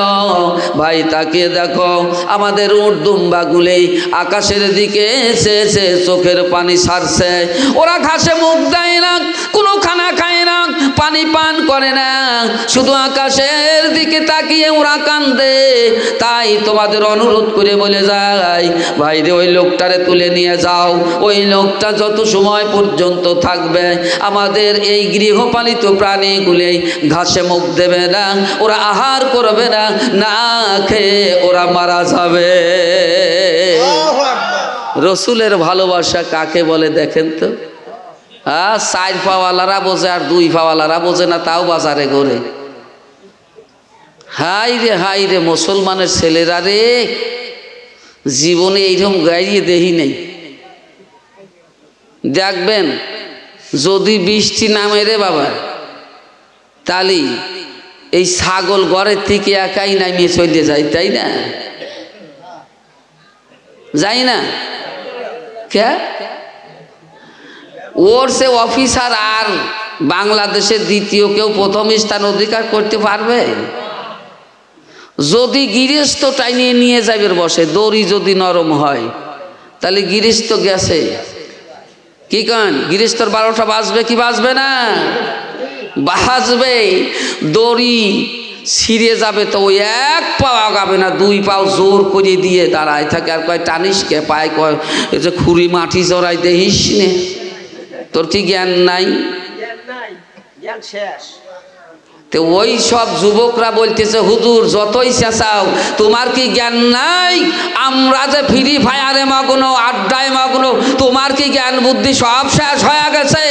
ভাই তাকিয়ে দেখো, আমাদের উট দুম্বাগুলি আকাশের দিকে এসে এসে চোখের পানি ছাড়ছে। ওরা ঘাসে মুখ দেয় না, কোনো খানা খায় না, পানি পান করে করে না, শুধু আকাশের দিকে তাকিয়ে ওরা কান্দে। তাই তোমাদের অনুরোধ করে বলে যাই, ভাইরে ওই লোকটারে তুলে নিয়ে যাও। ওই লোকটা যত সময় পর্যন্ত থাকবে আমাদের এই গৃহপালিত প্রাণীগুলি ঘাসে মুখ দেবে না, ওরা আহার করবে না, না খেয়ে ওরা মারা যাবে। রসুলের ভালোবাসা কাকে বলে দেখেন তো? হ্যাঁ, 4 পাওয়ালারা বোঝে আর 2 পাওয়ালারা বোঝে না, তাও বাজারে ঘোরে। হাই রে মুসলমানের ছেলেরা রে, জীবনে এইরকম গাইয়ে দেহি নেই। দেখবেন যদি বৃষ্টি নামে রে বাবা, তালি এই ছাগল ঘরের থেকে একাই নামিয়ে চলে যায়, তাই না? যাই না কে? ওর সে অফিসার আর বাংলাদেশের দ্বিতীয় কেউ প্রথম স্থান অধিকার করতে পারবে? যদি গৃহস্থ টাইনিয়ে নিয়ে যাবে বসে, দড়ি যদি নরম হয়, তাহলে গৃহস্থ গেছে। কি কান গৃহস্থর 12টা বাজবে কি বাজবে না? বাজবে। দড়ি ছিঁড়ে যাবে তো ওই 1 পাও আগাবে না, 2 পাও জোর করে দিয়ে দাঁড়ায় থাকে। আর কয় টানিসকে পায়, কয় এই যে খুঁড়ি মাটি জড়াই দেহিস নে, তোর কি জ্ঞান নাই? তো ওই সব যুবকরা বলতেছে, হুজুর যতই চেঁচাও তোমার কি জ্ঞান নাই? আমরা যে ফ্রি ফায়ারে মগ্ন, আড্ডায় মগ্ন, তোমার কি জ্ঞান বুদ্ধি সব শেষ হয়ে গেছে?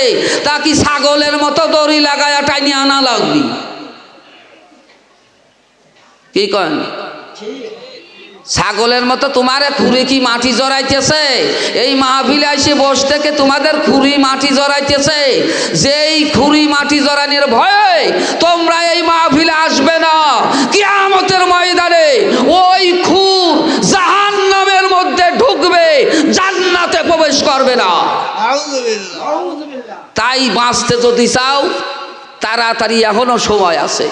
তা কি ছাগলের মতো দড়ি লাগায়া টাইনি আনা লাগবি? কি কন? ছাগলের মতো তোমারে খুঁড়ি কি মাটি জড়াইতেছে? এই মাহফিলে এসে বসে থেকে তোমাদের খুঁড়ি মাটি জড়াইতেছে। যেই খুঁড়ি মাটি জড়ানোর ভয়ে তোমরা এই মাহফিলে আসবে না, কিয়ামতের ময়দানে ওই খুর জাহান্নামের মধ্যে ঢুকবে, জান্নাতে প্রবেশ করবে না। তাই বাঁচতে যদি চাও তাড়াতাড়ি এখনো সময় আছে।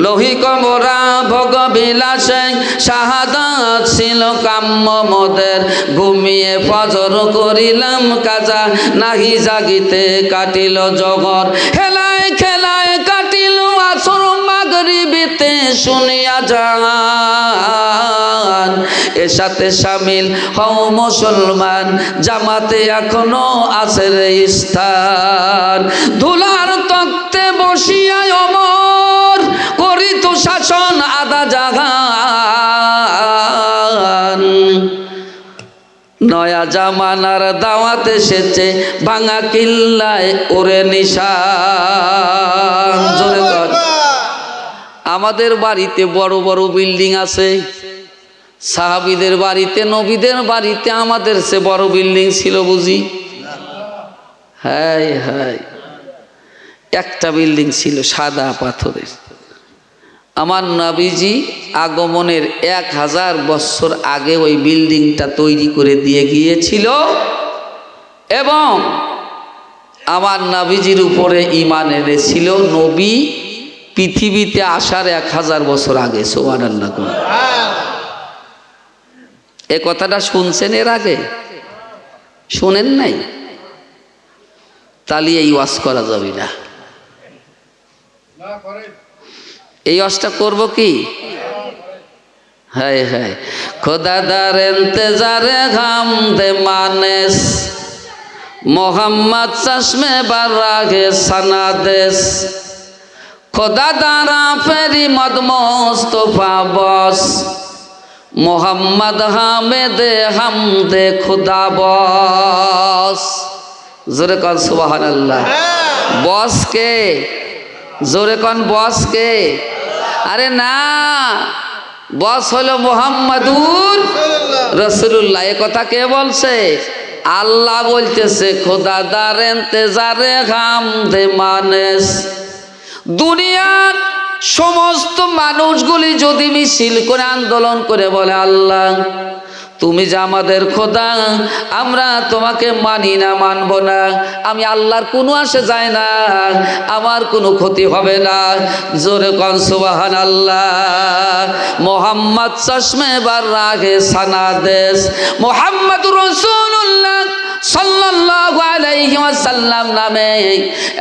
লোহিক মোরা ভোগ বিলাসে শাহাদাত ছিল কাম্য মোদের, ঘুমিয়ে ফজর করিলাম কাজা, নাহি জাগিতে কাটিল জগর, খেলায় খেলায় কাটিল আসর মাগরিবিতে শুনিয়া যান, এর সাথে শামিল হও মুসলমান, জামাতে এখনো আছে রে স্থান, ধুলার তক্তে বসিয়া অমর করিত শাসন আদা জাগান, নয়া জামানার দাওয়াত এসেছে ভাঙা কিল্লায় ওরে নিশান। জোরে বল। আমাদের বাড়িতে বড় বড় বিল্ডিং আছে, সাহাবীদের বাড়িতে, নবীদের বাড়িতে আমাদের সে বড় বিল্ডিং ছিল বুঝি? হায় হায়, একটা বিল্ডিং ছিল সাদা পাথরের। আমার নবীজি আগমনের 1000 বছর আগে ওই বিল্ডিংটা তৈরি করে দিয়ে গিয়েছিল, এবং আমার নবীজির উপরে ঈমান এনেছিল নবী পৃথিবীতে আসার 1000 বছর আগে। সুবহানাল্লাহ। এ কথাটা শুনছেন এর আগে? শুনেন নাই? তাহলে এই ওয়াজ করা যাবে না। এই ওয়াজটা করব কি? হায় হায়, খোদা দার ইন্তজারে ঘাম দে মানেস, মোহাম্মদ চশমে বারাগে সনাদেশ, খোদা দারা ফেরি মদ মোস্তফা বস, মোহাম্মদ হামেদে হামদে খুদা বস। জোরে কন সুবহানাল্লাহ। বস কে? জোরে কন বস কে? আরে না, বস হলো মুহাম্মাদুর রাসূলুল্লাহ। এ কথা কে বলছে? আল্লাহ বলতেছে, খোদা দার ইন্তজারে ঘাম দে মানেস। দুনিয়ার সমস্ত মানুষগুলি যদি মিছিল করে আন্দোলন করে বলে, আল্লাহ তুমি যে আমাদের খোদা, আমরা তোমাকে মানি না, মানব না, আমি আল্লাহর কোনো আসে যায় না, আমার কোনো ক্ষতি হবে না। জোরে কন সুবহানাল্লাহ। মোহাম্মদ চশমে বারাগে সানাদেশ, মোহাম্মদুর রাসূলুল্লাহ সাল্লাল্লাহু আলাইহি ওয়াসাল্লাম ওয়াসাল্লাম নামে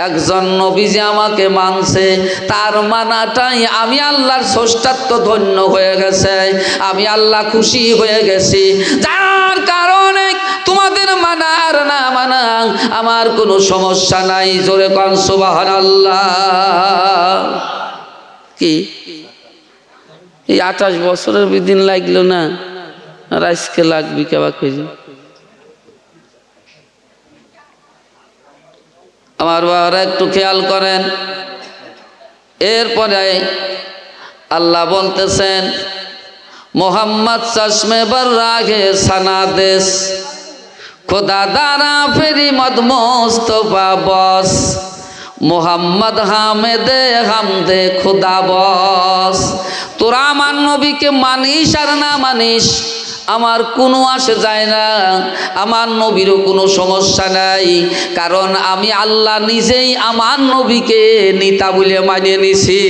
একজন নবী যে আমাকে মানছে, তার মানাটাই আমি আল্লাহর স্রষ্টাত্ব ধন্য হয়ে গেছে, আমি আল্লাহ খুশি হয়ে গেছি। যার কারণে তোমাদের মানার না মানা আমার কোনো সমস্যা নাই। জোরে কোন সুবহানাল্লাহ। কি এই 28 বছরের দিন লাগলো না, আর আজকে লাগবি কেবা কেজি? আমার বাবারা একটু খেয়াল করেন। এরপরে আল্লাহ বলতেছেন, মোহাম্মদ চশমে বার রাগে সানাদেশ, খোদা দারা ফেরি মদ মোস্তফা বস, মোহাম্মদ হামেদে হামদে খুদা বস। তোরা আমার নবীকে মানিস আর না মানিস আমার কোনো আসে যায় না, আমার নবীরও কোনো সমস্যা নাই, কারণ আমি আল্লাহ নিজেই আমার নবীকে নিতা বলে মানিয়ে নিছি।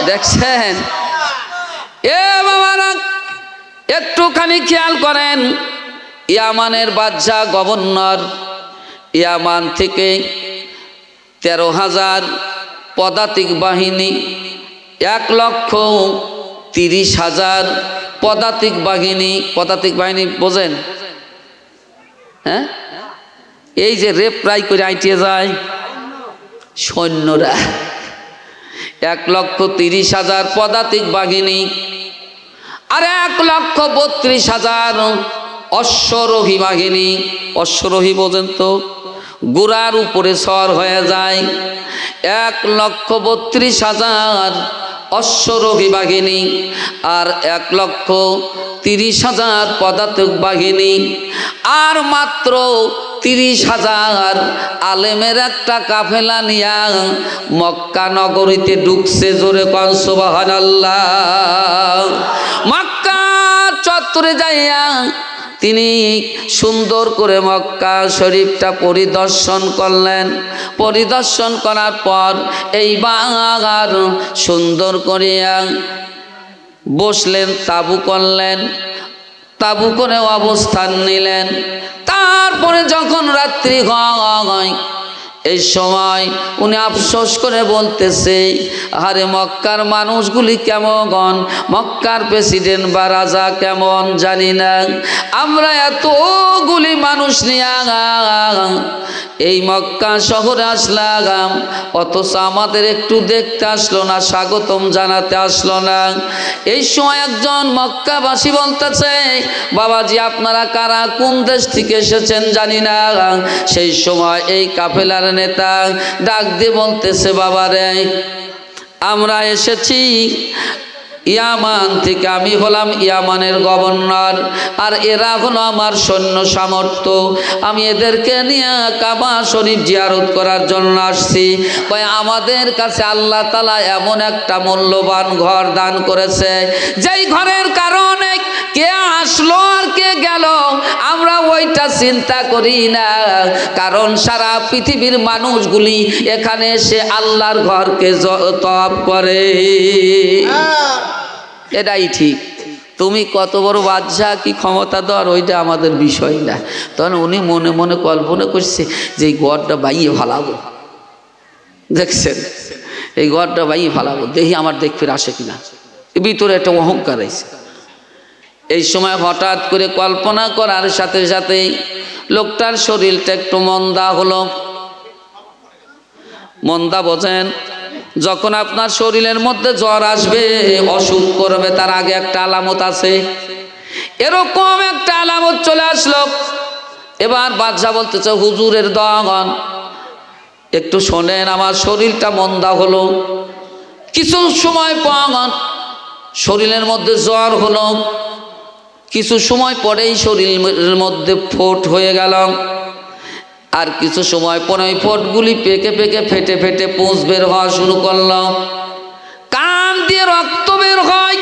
দেখছেন? এ বাবারা একটুখানি খেয়াল করেন। ইয়ামানের বাদশা গভর্নর, ইয়ামান থেকে 13,000 পদাতিক বাহিনী, 1,30,000 পদাতিক বাহিনী। পদাতিক বাহিনী বোঝেন? হ্যাঁ, এই যে রেপ প্রায় করে আইটিয়ে যায় সৈন্যরা, 1,30,000 পদাতিক বাহিনী আর 1,32,000 অশ্বরোহী বাহিনী। অশ্বরোহী বোঝেন তো? গোড়ার উপরে সর হয়ে যায়। 1,32,000 অশ্বরোহী বাহিনী আর 1,30,000 পদাতিক বাহিনী আর মাত্র 30,000 আলেমের একটা কাফেলা নিয়া মক্কা নগরীতে ঢুকছে। জোরে কোন সুবহানাল্লাহ। মক্কা চত্বরে যাইয়া তিনি সুন্দর করে মক্কা শরীফটা পরিদর্শন করলেন। পরিদর্শন করার পর এইবার সুন্দর করিয়া বসলেন, তাবু করলেন, তাবু করে অবস্থান নিলেন। তারপরে যখন রাত্রি হয় এই সময় উনি আফসোস করে বলতেছে, আরে মক্কার মানুষগুলি কেমন, মক্কার প্রেসিডেন্ট বা রাজা কেমন জানি না, আমরা এতগুলি মানুষ নিয়ে এই মক্কা শহরে আসলাম, অথচ আমাদের একটু দেখতে আসলো না, স্বাগতম জানাতে আসলো না। এই সময় একজন মক্কাবাসী বলতেছে, বাবাজি আপনারা কারা, কোন দেশ থেকে এসেছেন জানি না। সেই সময় এই কাফেলার নেতা ডাক দিয়ে বলতেছে, বাবারে আমরা এসেছি ইয়ামান থেকে, আমি হলাম ইয়ামানের গভর্নর, আর এরা হলো আমার সৈন্য সামর্থ্য, আমি এদেরকে নিয়ে কাবা শরীফ জিয়ারত করার জন্য আসছি। ভাই আমাদের কাছে আল্লাহ তাআলা এমন একটা মূল্যবান ঘর দান করেছে, যেই ঘরের কারণে কে আসলো আর কে গেল আমরা ওইটা চিন্তা করি না, কারণ সারা পৃথিবীর মানুষগুলি এখানে এসে আল্লাহর ঘরকে তওয়াফ করে। এটাই ঠিক। তুমি কত বড় বাদশা, কি ক্ষমতা দর, ওইটা আমাদের বিষয় না। তখন উনি মনে মনে কল্পনা করছে যে এই ঘরটা বাইয়ে ফালাবো। দেখছেন, এই ঘরটা বাইয়ে ফালাবো, দেখি আমার দেখতে আসে কিনা, ভিতরে একটা অহংকার আছে। এই সময় হঠাৎ করে কল্পনা করার সাথে সাথে লোকটার শরীরটা একটু মন্দা হলো। মন্দা বোঝেন? যখন আপনার শরীরের মধ্যে জ্বর আসবে, অসুখ করবে, তার আগে একটা আলামত আছে। এরকম একটা আলামত চলে আসলো। এবার বাদশা বলতেছে, হুজুরের দগন একটু শোনেন, আমার শরীরটা মন্দা হলো, কিছু সময় পর শরীরের মধ্যে জ্বর হলো, কিছু সময় পরেই শরীরের মধ্যে ফোট হয়ে গেল, আর কিছু সময় পরে ওই ফোটগুলি পেকে পেকে ফেটে ফেটে পুঁজ বের হওয়া শুরু করলো, কান দিয়ে রক্ত বের হয়,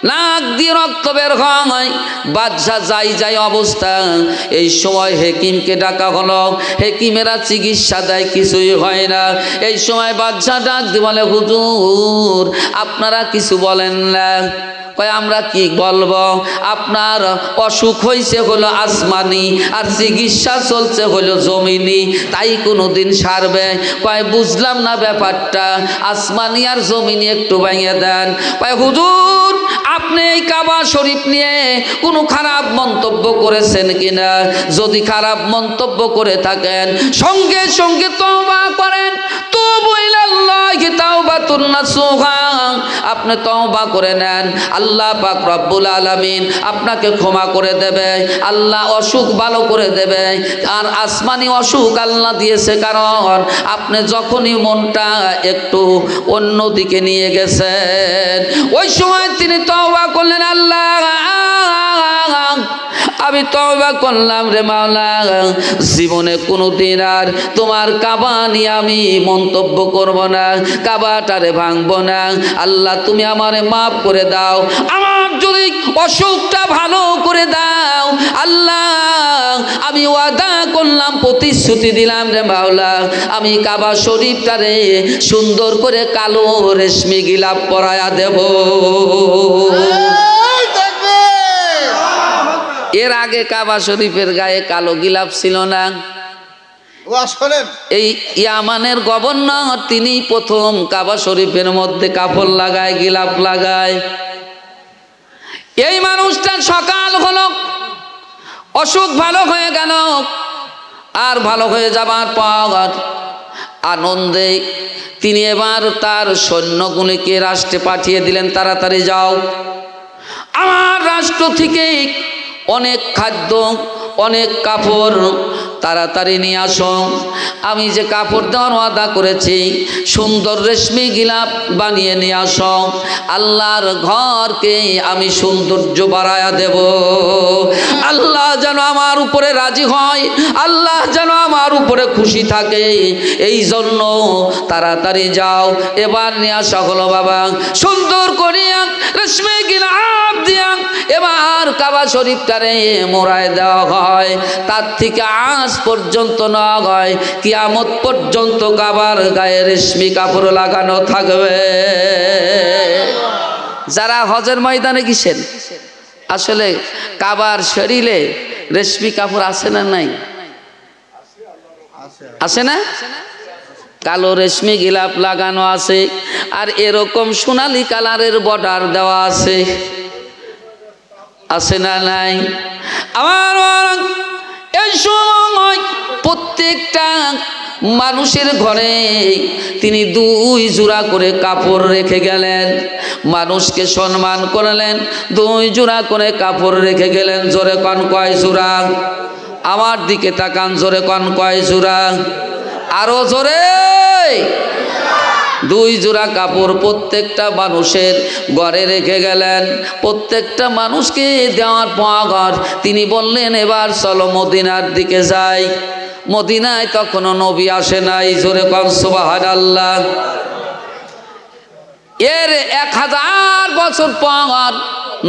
নাক দিয়ে রক্ত বের হয়। বাদশা যাই অবস্থা। এই সময় হেকিমকে ডাকা হলো, হেকিমেরা চিকিৎসা দেয়, কিছুই হয় না। এই সময় বাদশা ডাক দিয়ে বলে, হুজুর আপনারা কিছু বলেন না। কয় আমরা কি বলবো, আপনার অসুখ হয়েছে হলো আসমানি আর চিকিৎসা চলছে হলো জমিনি, তাই কোনো দিন সারবে? কয় বুঝলাম না ব্যাপারটা, আসমানি আর জমিনি একটু ভেঙে দেন। কয় হুজুর আপনি এই কাবা শরীফ নিয়ে কোনো খারাপ মন্তব্য করেছেন কিনা? যদি খারাপ মন্তব্য করে থাকেন সঙ্গে সঙ্গে তওবা করেন, তুবু ইলাল্লাহি তাওবাতুন নাসুহা, আপনি তওবা করে নেন, আল্লাহ পাক রব্বুল আলামিন আপনাকে ক্ষমা করে দেবে, আল্লাহ অসুখ ভালো করে দেবে। আর আসমানি অসুখ আল্লাহ দিয়েছে কারণ আপনি যখনই মনটা একটু অন্যদিকে নিয়ে গেছেন, ওই সময় তিনি তওবা করলেন, আল্লাহ আমি তওবা করলাম রে মাওলা, জীবনে কোনোদিন আর তোমার কাবা নিয়ে আমি মন্তব্য করব না, কাবাটারে ভাঙবো না। আল্লাহ তুমি আমারে মাফ করে দাও, আমার যদি অসুখটা ভালো করে দাও আল্লাহ, আমি ওয়াদা করলাম, প্রতিশ্রুতি দিলাম রে মাওলা, আমি কাবা শরীফটারে সুন্দর করে কালো রেশমি গিলাপ পরায়া দেব। এর আগে কাবা শরীফের গায়ে কালো গিলাপ ছিল না। এই ইয়ামানের গভর্নর তিনি প্রথম কাবা শরীফের মধ্যে কাপড় লাগায়, গিলাপ লাগায়। এই মানুষটা সকাল হলো, অসুখ ভালো হয়ে গেল, আর ভালো হয়ে যাবার পর আনন্দে তিনি এবার তার সৈন্যগুলিকে রাষ্ট্রে পাঠিয়ে দিলেন, তাড়াতাড়ি যাও, আমার রাষ্ট্র থেকে অনেক খাদ্য অনেক কাপড় তাড়াতাড়ি নিয়ে আসো, আমি যে কাপড় দেওয়ার ওয়াদা করেছি সুন্দর রেশমি গিলাপ বানিয়ে নিয়ে আসো, আল্লাহর ঘরকে আমি সৌন্দর্য বাড়ায়া দেব, আল্লাহ যেন আমার উপরে রাজি হয়, আল্লাহ যেন আমার উপরে খুশি থাকে, এই জন্য তাড়াতাড়ি যাও। এবার নিয়ে আসা হলো বাবা, সুন্দর করিয়া রেশমি গিলাপ দিয়া এবার কাবা শরীফটারে মোড়ায় দেওয়া হয়। তার থেকে আজ পর্যন্ত না হয় কিয়ামত পর্যন্ত কাবার গায়ে রেশমি কাপড় লাগানো থাকবে। যারা হজের ময়দানে গেছেন, আসলে কাবার শরীরে রেশমি কাপড় আছে না নাই? আছে না? কালো রেশমি গিলাপ লাগানো আছে, আর এরকম সোনালি কালারের বর্ডার দেওয়া আছে, আছে না নাই? আমার এই সময় প্রত্যেকটা মানুষের ঘরে তিনি 2 জোড়া করে কাপড় রেখে গেলেন, মানুষকে সম্মান করলেন, 2 জোড়া করে কাপড় রেখে গেলেন। জোরে কন কয় জোড়া? আমার দিকে তাকান, জোরে কন কয় জোড়া? আরো জোরে। 2 জোড়া কাপড় প্রত্যেকটা মানুষের ঘরে রেখে গেলেন। প্রত্যেকটা মানুষকে দেওয়ার পর তিনি বললেন, এবার চলো মদিনার দিকে যাই। মদিনায় তখনও নবী আসে নাই, জোরে কন সুবহানাল্লাহ। এর 1000 বছর পর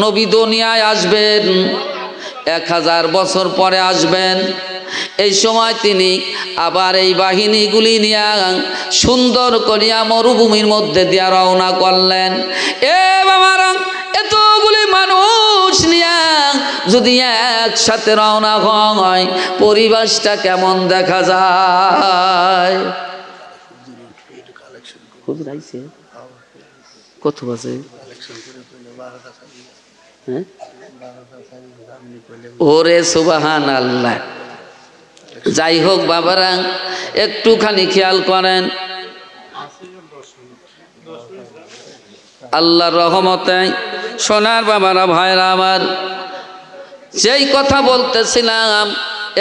নবী দুনিয়ায় আসবেন, 1000 বছর পরে আসবেন। এই সময় তিনি আবার এই বাহিনীগুলি নিয়ে সুন্দর করিয়া মরুভূমির মধ্যে দিয়া রওনা করলেন। এ বাবারা, এতগুলি মানুষ নিয়ে যদি একসাথে রওনা হয় পরিবেশটা কেমন দেখা যায়? কত বাজে? ওরে সুবহানাল্লাহ। যাই হোক বাবারা, একটুখানি খেয়াল করেন, আল্লাহর রহমতে সোনার বাবারা, ভাইরা আমার, যেই কথা বলতেছিলাম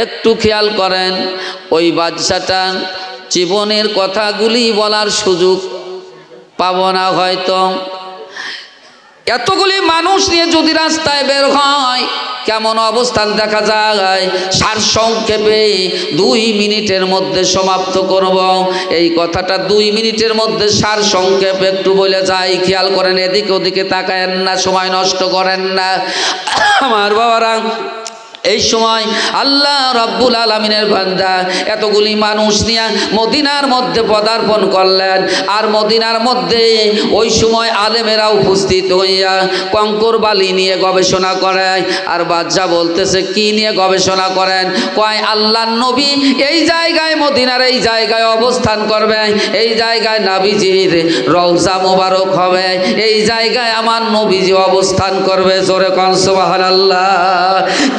একটু খেয়াল করেন। ওই বাদশাটা জীবনের কথাগুলি বলার সুযোগ পাব না হয়তো। এতগুলি মানুষ নিয়ে যদি রাস্তায় বের হয় কেমন অবস্থান দেখা যায়, সারসংক্ষেপে 2 মিনিটের মধ্যে সমাপ্ত করব। এই কথাটা 2 মিনিটের মধ্যে সারসংক্ষেপে একটু বলে যাই, খেয়াল করেন, এদিকে ওদিকে তাকায়েন না, সময় নষ্ট করেন না আমার বাবারা। এই সময় আল্লাহ রাব্বুল আলামিনের বান্দা এতগুলি মানুষ নিয়ে মদিনার মধ্যে পদার্পণ করলেন। আর মদিনার মধ্যে ওই সময় আলেমেরা উপস্থিত হইয়া কঙ্কর বালি নিয়ে গবেষণা করে। আর বাদশা বলতেছে কি নিয়ে গবেষণা করেন? কয় আল্লাহর নবী এই জায়গায়, মদিনার এই জায়গায় অবস্থান করবে, এই জায়গায় নবীজির রওজা মোবারক হবে, এই জায়গায় আমার নবীজি অবস্থান করবে। জোরে কোন সুবহানাল্লাহ।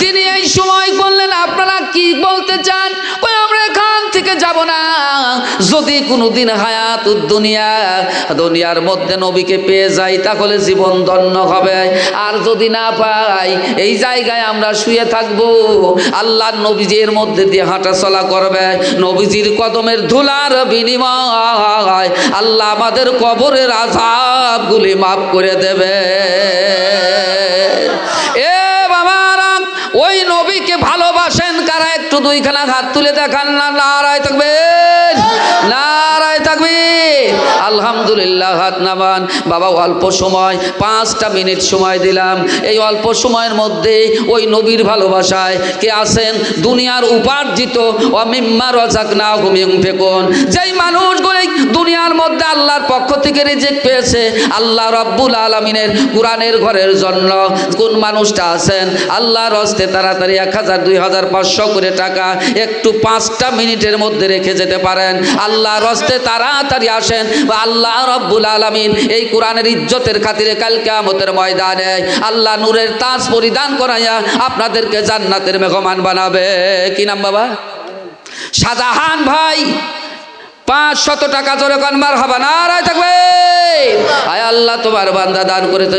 তিনি এই সময় বললেন আপনারা কি বলতে চান? কই আমরা এখান থেকে যাব না। যদি কোনোদিন হায়াতুদ দুনিয়ার মধ্যে নবীকে পেয়ে যাই তাহলে জীবন ধন্য হবে, আর যদি না পাই এই জায়গায় আমরা শুয়ে থাকব। আল্লাহর নবীজির মধ্যে দিয়ে হাঁটা চলা করবে, নবীজির কদমের ধুলার বিনিময় আল্লাহ আমাদের কবরের আযাবগুলি মাফ করে দেবে। এ বাবারা, ওই নবীকে ভালোবাসেন কারা? একটু দুইখানা হাত তুলে দেখান না। নারায়ে তাকবীর, নারায়ে তাকবীর। আলহামদুলিল্লাহ, হাত নামান। বাবা অল্প সময় 5টা মিনিট সময় দিলাম। এই অল্প সময়ের মধ্যে ওই নবীর ভালোবাসায় কে আছেন? দুনিয়ার উপার্জিত মিম্মা রাযাকনাহুম ইউনফিকুন, যেই মানুষগুলো দুনিয়ার মধ্যে আল্লাহর পক্ষ থেকে রিজিক পেয়েছে আল্লাহ রাব্বুল আলামিনের কোরআনের ঘরের জন্য, কোন মানুষটা আছেন আল্লাহর হস্তে তাড়াতাড়ি 1000, 2000, 500 করে টাকা একটু 5টা মিনিটের মধ্যে রেখে যেতে পারেন? আল্লাহর হস্তে তাড়াতাড়ি আসেন। আল্লাহ রাব্বুল আলামিন এই কোরআনের ইজ্জতের খাতিরে কাল কিয়ামতের ময়দানে আল্লাহ নূরের তাজ পরিধান করাইয়া আপনাদেরকে জান্নাতের মেহমান বানাবে। কি নাম বাবা? শাহজাহান ভাই 500 টাকা জোরে কোন মারহাবা। নারায়ে তাকবীর। আয় আল্লাহ তোমার বান্দা দান করেছে